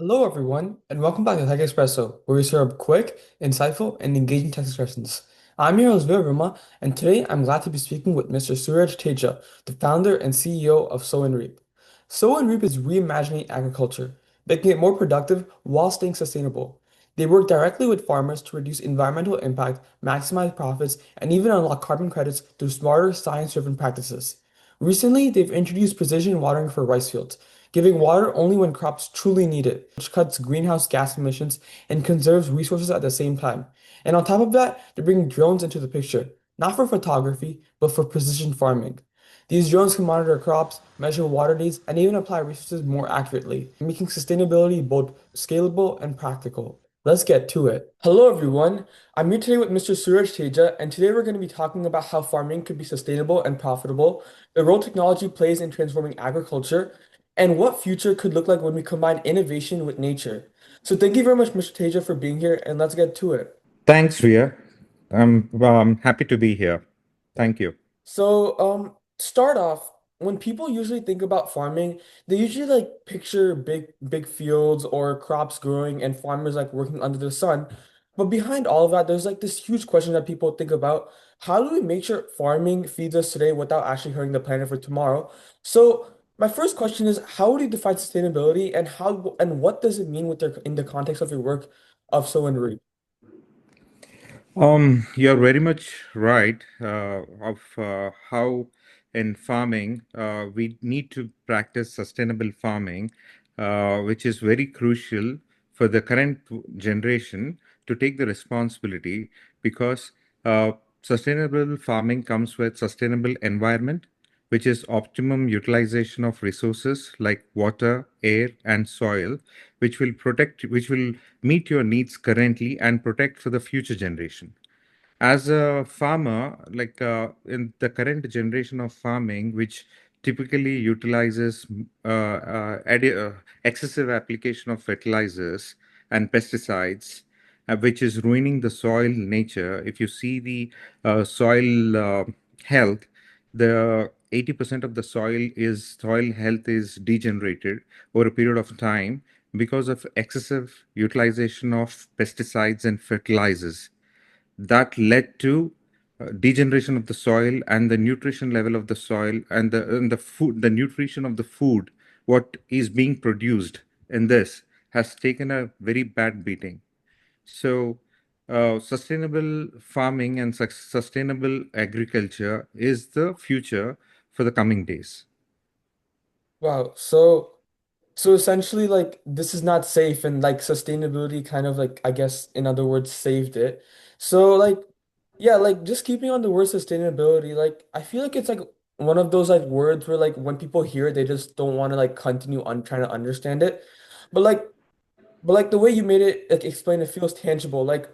Hello, everyone, and welcome back to TekXpresso, where we serve quick, insightful, and engaging tech discussions. I'm your host, Veer Varma, and today I'm glad to be speaking with Mr. Suraj Teja, the founder and CEO of SOW&REAP. SOW&REAP is reimagining agriculture, making it more productive while staying sustainable. They work directly with farmers to reduce environmental impact, maximize profits, and even unlock carbon credits through smarter, science-driven practices. Recently, they've introduced precision watering for rice fields, giving water only when crops truly need it, which cuts greenhouse gas emissions and conserves resources at the same time. And on top of that, they're bringing drones into the picture, not for photography, but for precision farming. These drones can monitor crops, measure water needs, and even apply resources more accurately, making sustainability both scalable and practical. Let's get to it. Hello, everyone. I'm here today with Mr. Suraj Teja, and today we're going to be talking about how farming could be sustainable and profitable, the role technology plays in transforming agriculture, and what future could look like when we combine innovation with nature. So thank you very much, Mr. Teja, for being here, and let's get to it. Thanks, Ria. I'm happy to be here. Thank you. Start off, when people usually think about farming, they usually like picture big fields or crops growing and farmers like working under the sun. But behind all of that, there's like this huge question that people think about. How do we make sure farming feeds us today without actually hurting the planet for tomorrow? So my first question is, how would you define sustainability and how and what does it mean with their in the context of your work of sow and reap? You're very much right of how in farming we need to practice sustainable farming, which is very crucial for the current generation to take the responsibility because sustainable farming comes with sustainable environment, which is optimum utilization of resources like water, air, and soil, which will meet your needs currently and protect for the future generation. As a farmer, in the current generation of farming, which typically utilizes excessive application of fertilizers and pesticides, which is ruining the soil nature. If you see the soil health, the 80% of the soil health is degenerated over a period of time because of excessive utilization of pesticides and fertilizers that led to degeneration of the soil and the nutrition level of the soil and the food, the nutrition of the food what is being produced in this has taken a very bad beating. So sustainable farming and sustainable agriculture is the future for the coming days. Wow, so essentially, like this is not safe, and like sustainability kind of like I guess in other words saved it. So like yeah, like just keeping on the word sustainability, like I feel like it's like one of those like words where like when people hear it, they just don't want to like continue on trying to understand it. But like the way you made it like explain it feels tangible. Like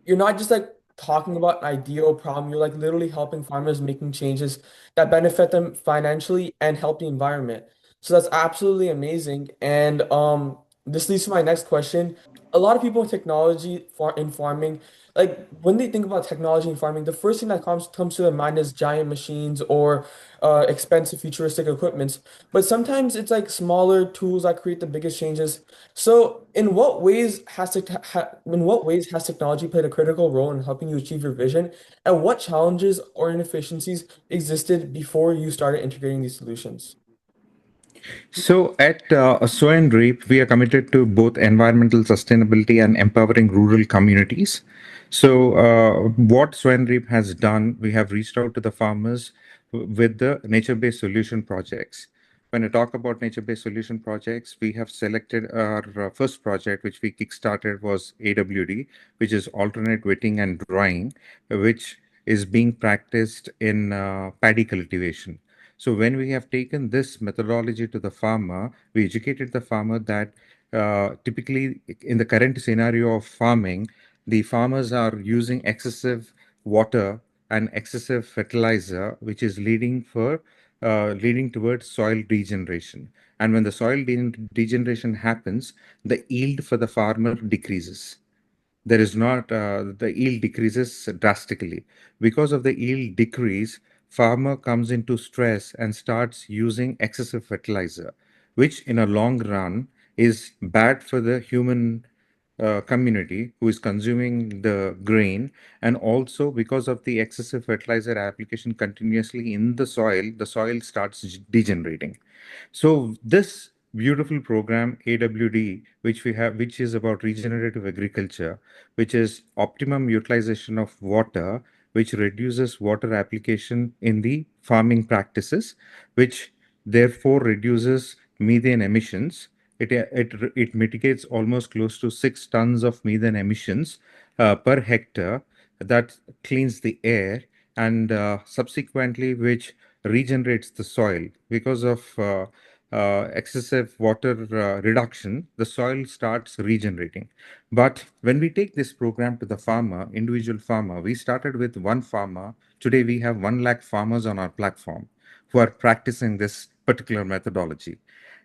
you're not just like talking about an ideal problem, you're like literally helping farmers making changes that benefit them financially and help the environment. So that's absolutely amazing. And this leads to my next question. A lot of people in technology far in farming, like when they think about technology in farming, the first thing that comes to their mind is giant machines or expensive futuristic equipments. But sometimes it's like smaller tools that create the biggest changes. So, in what ways has technology played a critical role in helping you achieve your vision, and what challenges or inefficiencies existed before you started integrating these solutions? So at SOW&REAP, we are committed to both environmental sustainability and empowering rural communities. So what SOW&REAP has done, we have reached out to the farmers with the nature-based solution projects. When I talk about nature-based solution projects, we have selected our first project, which we kickstarted was AWD, which is alternate wetting and drying, which is being practiced in paddy cultivation. So when we have taken this methodology to the farmer, we educated the farmer that typically in the current scenario of farming, the farmers are using excessive water and excessive fertilizer, which is leading towards soil degeneration. And when the soil degeneration happens, the yield for the farmer decreases. There is not The yield decreases drastically. Because of the yield decrease, farmer comes into stress and starts using excessive fertilizer, which in a long run is bad for the human community who is consuming the grain, and also because of the excessive fertilizer application continuously in the soil starts degenerating. So this beautiful program AWD, which we have, which is about regenerative agriculture, which is optimum utilization of water, which reduces water application in the farming practices, which therefore reduces methane emissions. It mitigates almost close to 6 tons of methane emissions per hectare. That cleans the air, and subsequently which regenerates the soil because of excessive water reduction. The soil starts regenerating. But when we take this program to the farmer, individual farmer, we started with one farmer. Today we have 1 lakh farmers on our platform who are practicing this particular methodology.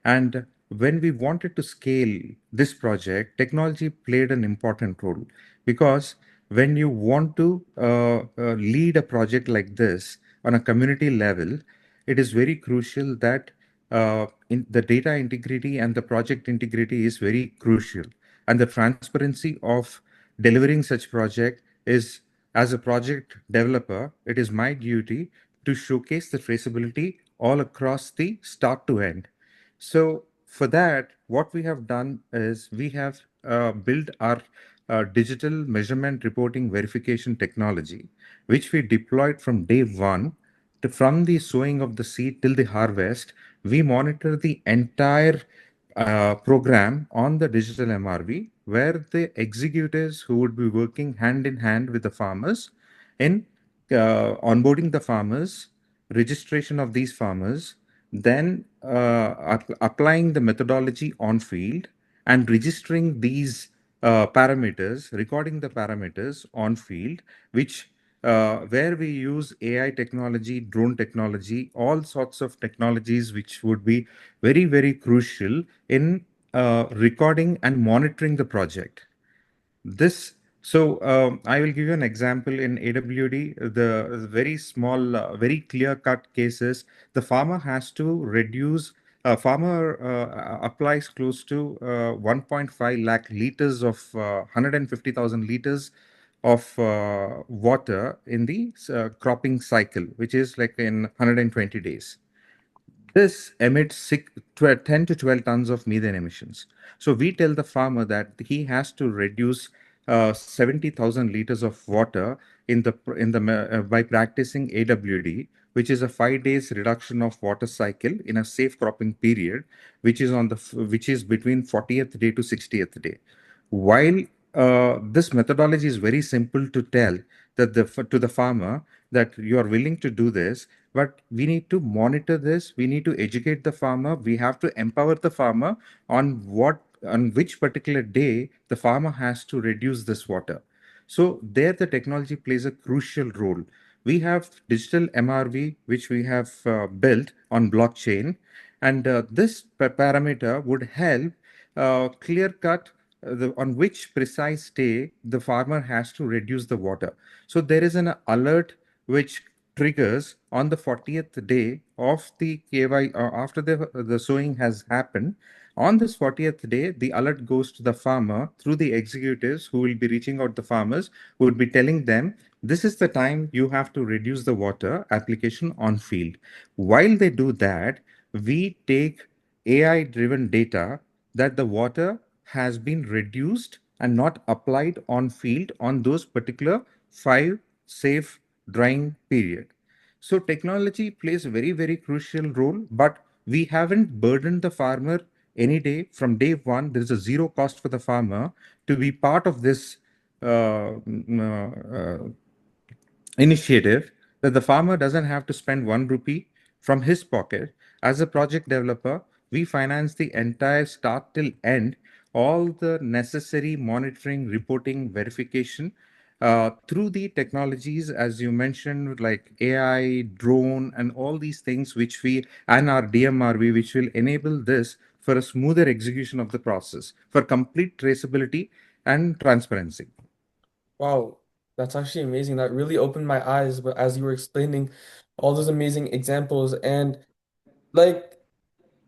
And when we wanted to scale this project, technology played an important role, because when you want to lead a project like this on a community level, it is very crucial that the data integrity and the project integrity is very crucial. And the transparency of delivering such project is, as a project developer, it is my duty to showcase the traceability all across the start to end. So for that, what we have done is we have built our digital measurement reporting verification technology, which we deployed from day one. From the sowing of the seed till the harvest, we monitor the entire program on the digital MRV, where the executives who would be working hand in hand with the farmers in onboarding the farmers, registration of these farmers, then applying the methodology on field, and registering these parameters, recording the parameters on field, which where we use AI technology, drone technology, all sorts of technologies which would be very, very crucial in recording and monitoring the project. This I will give you an example in AWD. The very small, very clear-cut cases. The farmer has to reduce. Farmer applies close to 1.5 lakh liters of 150,000 liters of water in the cropping cycle, which is like in 120 days. This emits 10 to 12 tons of methane emissions. So we tell the farmer that he has to reduce 70,000 liters of water by practicing AWD, which is a 5 days reduction of water cycle in a safe cropping period, which is between 40th day to 60th day. While this methodology is very simple to tell to the farmer that you are willing to do this, but we need to monitor this. We need to educate the farmer. We have to empower the farmer on which particular day the farmer has to reduce this water. So there the technology plays a crucial role. We have digital MRV, which we have built on blockchain, and this parameter would help clear cut on which precise day the farmer has to reduce the water. So there is an alert which triggers on the 40th day of the KY, after the sowing has happened. On this 40th day, the alert goes to the farmer through the executives who will be reaching out the farmers, who would be telling them this is the time you have to reduce the water application on field. While they do that, we take AI driven data that the water has been reduced and not applied on field on those particular 5 safe drying period. So technology plays a very, very crucial role, but we haven't burdened the farmer any day. From day one, there is a zero cost for the farmer to be part of this initiative, that the farmer doesn't have to spend 1 rupee from his pocket. As a project developer, we finance the entire start till end, all the necessary monitoring, reporting, verification through the technologies, as you mentioned, like AI, drone, and all these things, and our DMRV, which will enable this for a smoother execution of the process, for complete traceability and transparency. Wow, that's actually amazing. That really opened my eyes as you were explaining all those amazing examples. And like,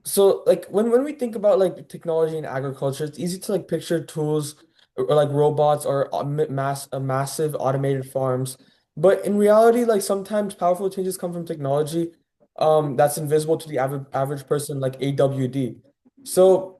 So like when we think about like technology in agriculture, it's easy to like picture tools or like robots or massive automated farms. But in reality, like sometimes powerful changes come from technology that's invisible to the average person, like AWD. So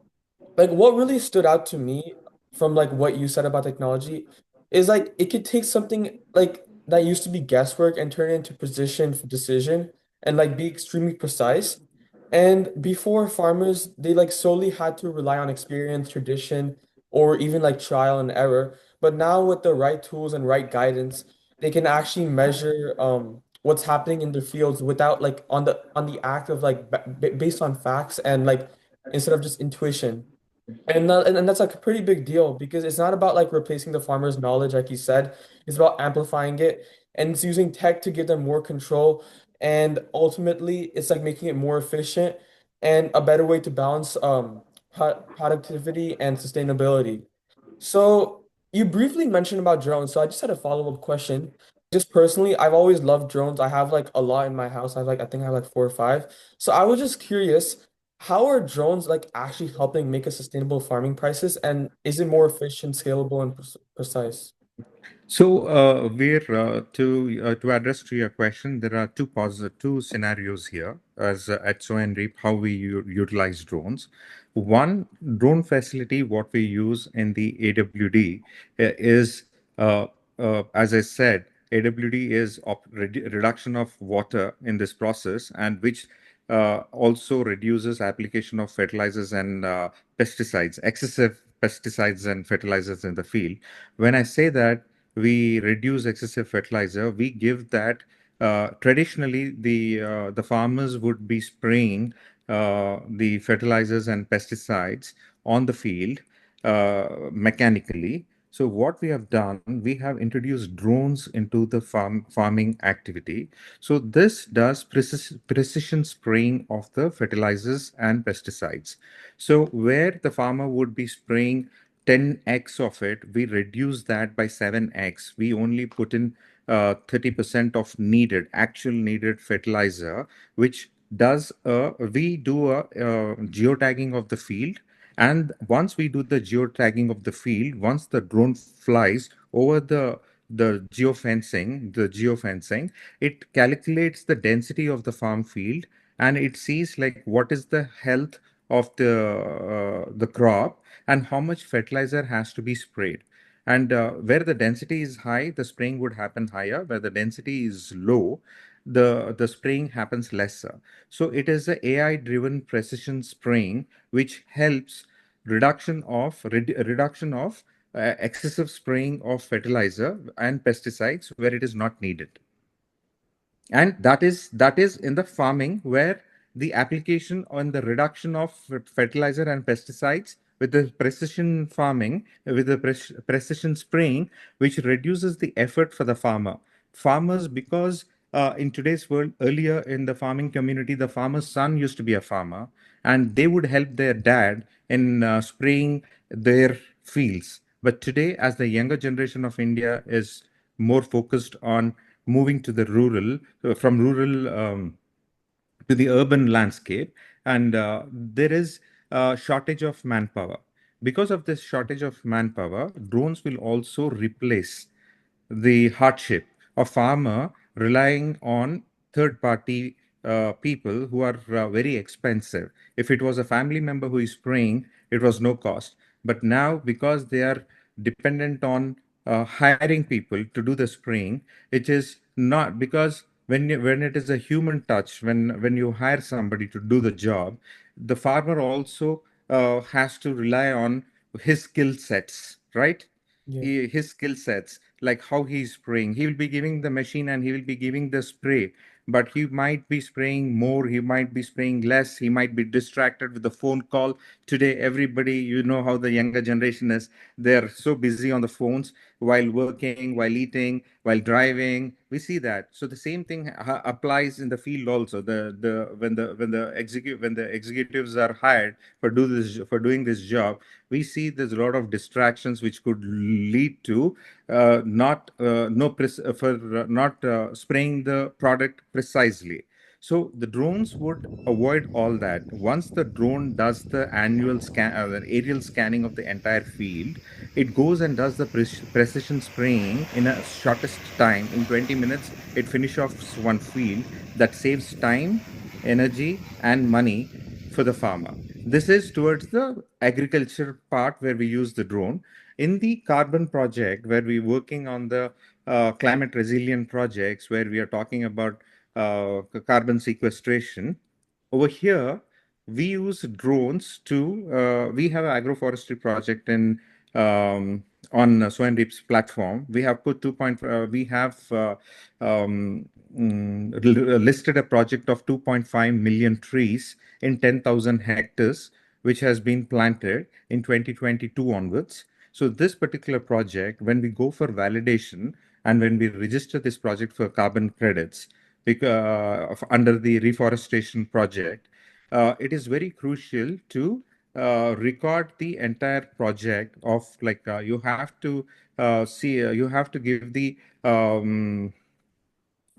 like what really stood out to me from like what you said about technology is like it could take something like that used to be guesswork and turn it into precision for decision and like be extremely precise. And before farmers, they like solely had to rely on experience, tradition, or even like trial and error. But now with the right tools and right guidance, they can actually measure what's happening in their fields without like on the act of like based on facts and like instead of just intuition. And that's like a pretty big deal because it's not about like replacing the farmer's knowledge, like you said. It's about amplifying it and it's using tech to give them more control. And ultimately, it's like making it more efficient and a better way to balance productivity and sustainability. So you briefly mentioned about drones. So I just had a follow-up question. Just personally, I've always loved drones. I have like a lot in my house. I think I have like four or five. So I was just curious, how are drones like actually helping make a sustainable farming prices? And is it more efficient, scalable, and precise? So, Veer, to address to your question, there are two scenarios here as at So and Reap how we utilize drones. One drone facility, what we use in the AWD is, uh, as I said, AWD is reduction of water in this process, and which also reduces application of fertilizers and pesticides, excessive pesticides and fertilizers in the field. When I say that we reduce excessive fertilizer, we give that traditionally the farmers would be spraying the fertilizers and pesticides on the field mechanically. So what we have done, we have introduced drones into the farming activity. So this does precision spraying of the fertilizers and pesticides. So where the farmer would be spraying 10x of it, we reduce that by 7x. We only put in 30% of actual needed fertilizer, which we do a geotagging of the field. And once we do the geotagging of the field, once the drone flies over the geofencing, it calculates the density of the farm field, and it sees like what is the health of the crop and how much fertilizer has to be sprayed. And where the density is high, the spraying would happen higher. Where the density is low, the spraying happens lesser. So it is a AI driven precision spraying which helps reduction of excessive spraying of fertilizer and pesticides where it is not needed. And that is in the farming where the application on the reduction of fertilizer and pesticides with the precision farming, with the precision spraying, which reduces the effort for the farmers, because in today's world, earlier in the farming community, the farmer's son used to be a farmer, and they would help their dad in spraying their fields. But today, as the younger generation of India is more focused on moving to the from rural to the urban landscape, and there is a shortage of manpower. Because of this shortage of manpower, drones will also replace the hardship of farmer relying on third party people who are very expensive. If it was a family member who is spraying, it was no cost. But now, because they are dependent on hiring people to do the spraying, it is not, because when it is a human touch, when you hire somebody to do the job, the farmer also has to rely on his skill sets, right? Yeah. His skill sets, like how he's spraying. He will be giving the machine and he will be giving the spray, but he might be spraying more, he might be spraying less, he might be distracted with the phone call. Today, everybody, you know how the younger generation is, they're so busy on the phones while working, while eating, while driving. We see that. So the same thing applies in the field also. The when the executives are hired for doing this job, we see there's a lot of distractions which could lead to not no pre- for not spraying the product precisely. So the drones would avoid all that. Once the drone does the annual scan, the aerial scanning of the entire field, it goes and does the precision spraying in a shortest time. In 20 minutes, it finish off one field. That saves time, energy, and money for the farmer. This is towards the agriculture part where we use the drone. In the carbon project, where we're working on the climate resilient projects, where we are talking about carbon sequestration, over here we use drones to. We have an agroforestry project in on SOW&REAP's platform. We have put 2. We have listed a project of 2.5 million trees in 10,000 hectares, which has been planted in 2022 onwards. So this particular project, when we go for validation and when we register this project for carbon credits, under the reforestation project, it is very crucial to record the entire project of like you have to you have to give the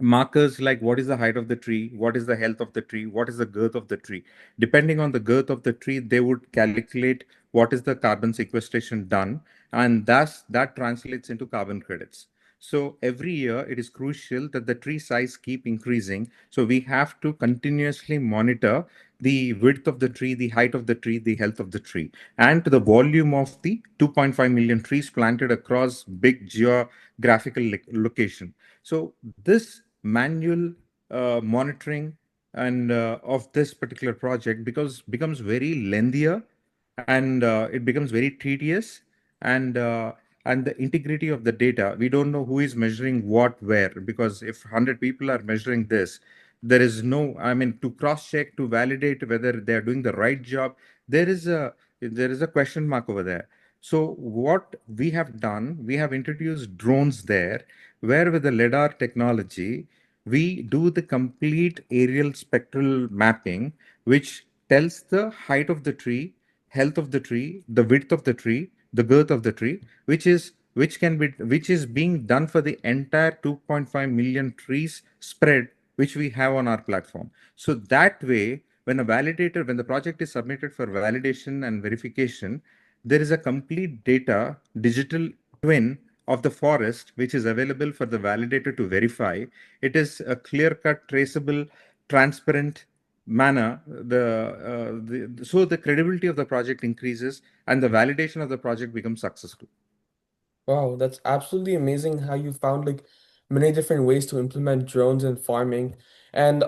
markers like what is the height of the tree, what is the health of the tree, what is the girth of the tree. Depending on the girth of the tree, they would calculate what is the carbon sequestration done, and thus that translates into carbon credits. So every year it is crucial that the tree size keep increasing. So we have to continuously monitor the width of the tree, the height of the tree, the health of the tree, and the volume of the 2.5 million trees planted across big geographical location. So this manual monitoring and of this particular project because becomes very lengthier, and it becomes very tedious, and uh, and the integrity of the data, we don't know who is measuring what where, because if 100 people are measuring this, there is no, I mean, to cross check, to validate whether they are doing the right job, there is a question mark over there. So what we have done, we have introduced drones there, where with the lidar technology we do the complete aerial spectral mapping, which tells the height of the tree, health of the tree, the width of the tree, the girth of the tree, which is being done for the entire 2.5 million trees spread which we have on our platform. So that way, when the project is submitted for validation and verification, there is a complete data digital twin of the forest which is available for the validator to verify. It is a clear cut, traceable, transparent manner. So the credibility of the project increases and the validation of the project becomes successful. Wow, that's absolutely amazing how you found like many different ways to implement drones in farming. And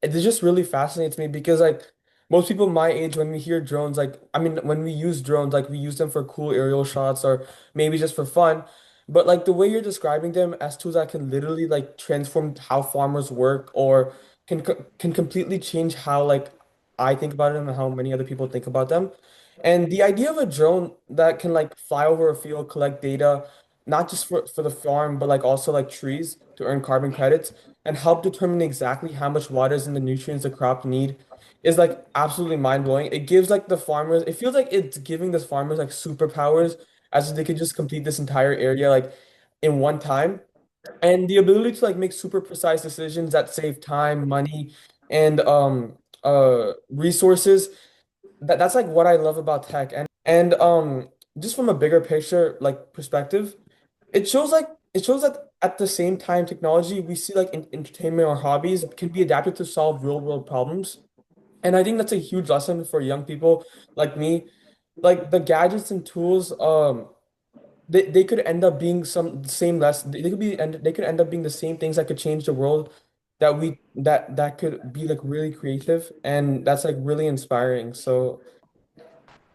it just really fascinates me because like most people my age when we hear drones, like I mean when we use drones, like we use them for cool aerial shots or maybe just for fun. But like the way you're describing them as tools that can literally like transform how farmers work or can completely change how like I think about them and how many other people think about them. And the idea of a drone that can like fly over a field, collect data, not just for the farm, but like also like trees to earn carbon credits and help determine exactly how much water is in the nutrients the crop need is like absolutely mind-blowing. It gives like the farmers, it feels like it's giving the farmers like superpowers as if they could just complete this entire area like in one time. And the ability to like make super precise decisions that save time, money, and resources that's like what I love about tech. And just from a bigger picture like perspective, it shows that at the same time technology we see like in entertainment or hobbies can be adapted to solve real world problems. And I think that's a huge lesson for young people like me. Like the gadgets and tools they could end up being some the same less they could be and they could end up being the same things that could change the world that could be like really creative and that's like really inspiring. So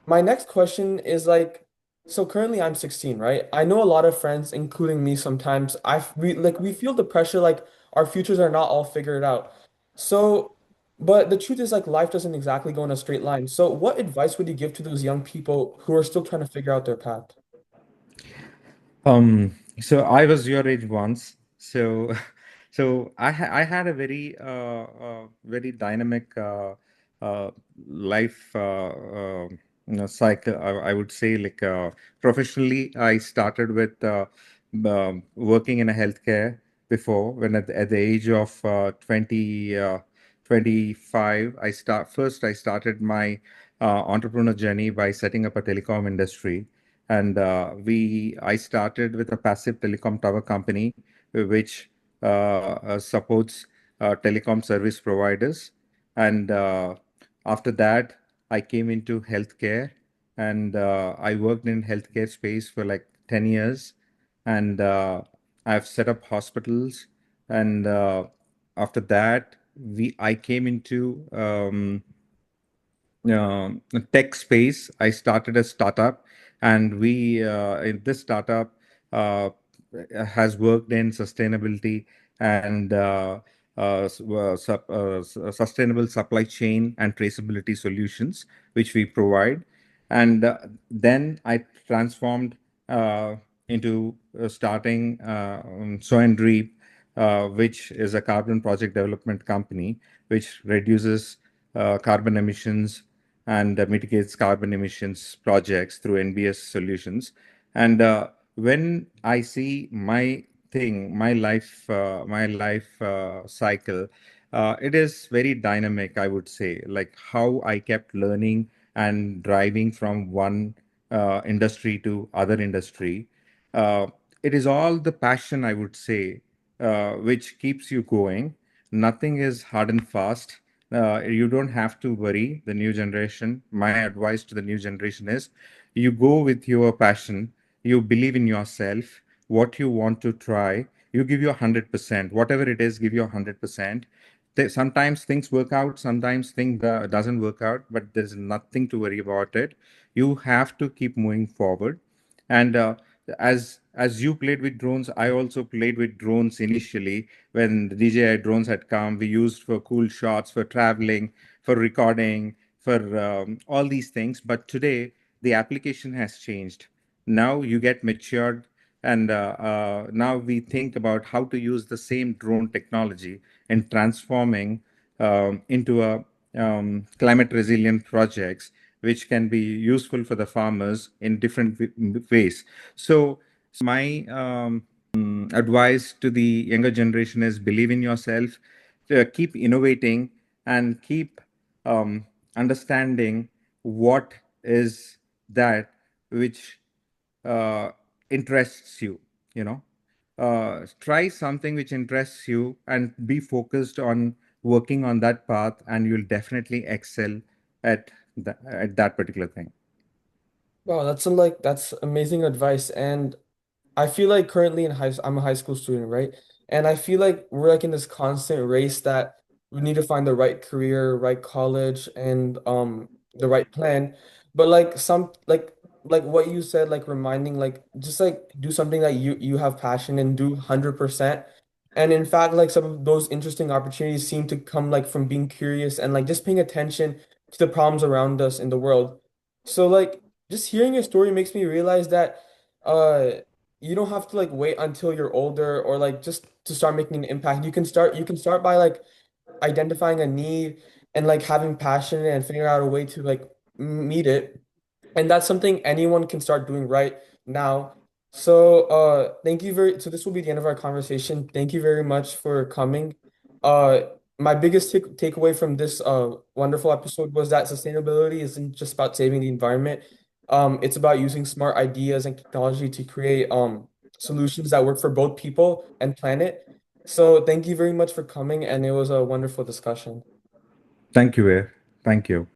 my next question is like, so currently I'm 16, right? I know a lot of friends, including me sometimes, we feel the pressure like our futures are not all figured out. So, but the truth is like life doesn't exactly go in a straight line. So what advice would you give to those young people who are still trying to figure out their path? So I was your age once. So, so I had a very dynamic uh, life cycle. I would say like professionally, I started with working in a healthcare before when at the age of 20. 25, I started my entrepreneur journey by setting up a telecom industry. And I started with a passive telecom tower company, which supports telecom service providers. And after that, I came into healthcare, and I worked in healthcare space for like 10 years. And I've set up hospitals. And after that, I came into tech space. I started a startup, and we in this startup uh, has worked in sustainability and sustainable supply chain and traceability solutions, which we provide. And then I transformed uh, into starting SOW&REAP, which is a carbon project development company, which reduces carbon emissions and mitigates carbon emissions projects through NBS solutions. And when I see my life cycle, it is very dynamic, I would say, like how I kept learning and driving from one industry to other industry. Uh, it is all the passion, I would say, which keeps you going. Nothing is hard and fast. You don't have to worry. The new generation, my advice to the new generation is you go with your passion, you believe in yourself, what you want to try, you give your 100%. Whatever it is, give your 100%. Sometimes things work out, sometimes things doesn't work out, but there's nothing to worry about it. You have to keep moving forward. And as you played with drones, I also played with drones initially when the DJI drones had come. We used for cool shots, for traveling, for recording, for all these things. But today the application has changed. Now you get matured, and now we think about how to use the same drone technology in transforming into a climate resilient projects, which can be useful for the farmers in different ways. So my advice to the younger generation is believe in yourself, keep innovating, and keep understanding what is that which uh, interests you. You know, try something which interests you and be focused on working on that path, and you'll definitely excel at that particular thing. Wow, that's amazing advice. And I feel like currently I'm a high school student, right? And I feel like we're like in this constant race that we need to find the right career, right college, and the right plan. But like like what you said, like reminding like just like do something that you have passion and do 100%. And in fact, like some of those interesting opportunities seem to come like from being curious and like just paying attention to the problems around us in the world. So like just hearing your story makes me realize that uh you don't have to like wait until you're older or like just to start making an impact. You can start by like identifying a need and like having passion and figuring out a way to like meet it. And that's something anyone can start doing right now. So thank you very so this will be the end of our conversation. Thank you very much for coming. Uh my biggest takeaway from this wonderful episode was that sustainability isn't just about saving the environment. It's about using smart ideas and technology to create solutions that work for both people and planet. So thank you very much for coming, and it was a wonderful discussion. Thank you, Veer. Thank you.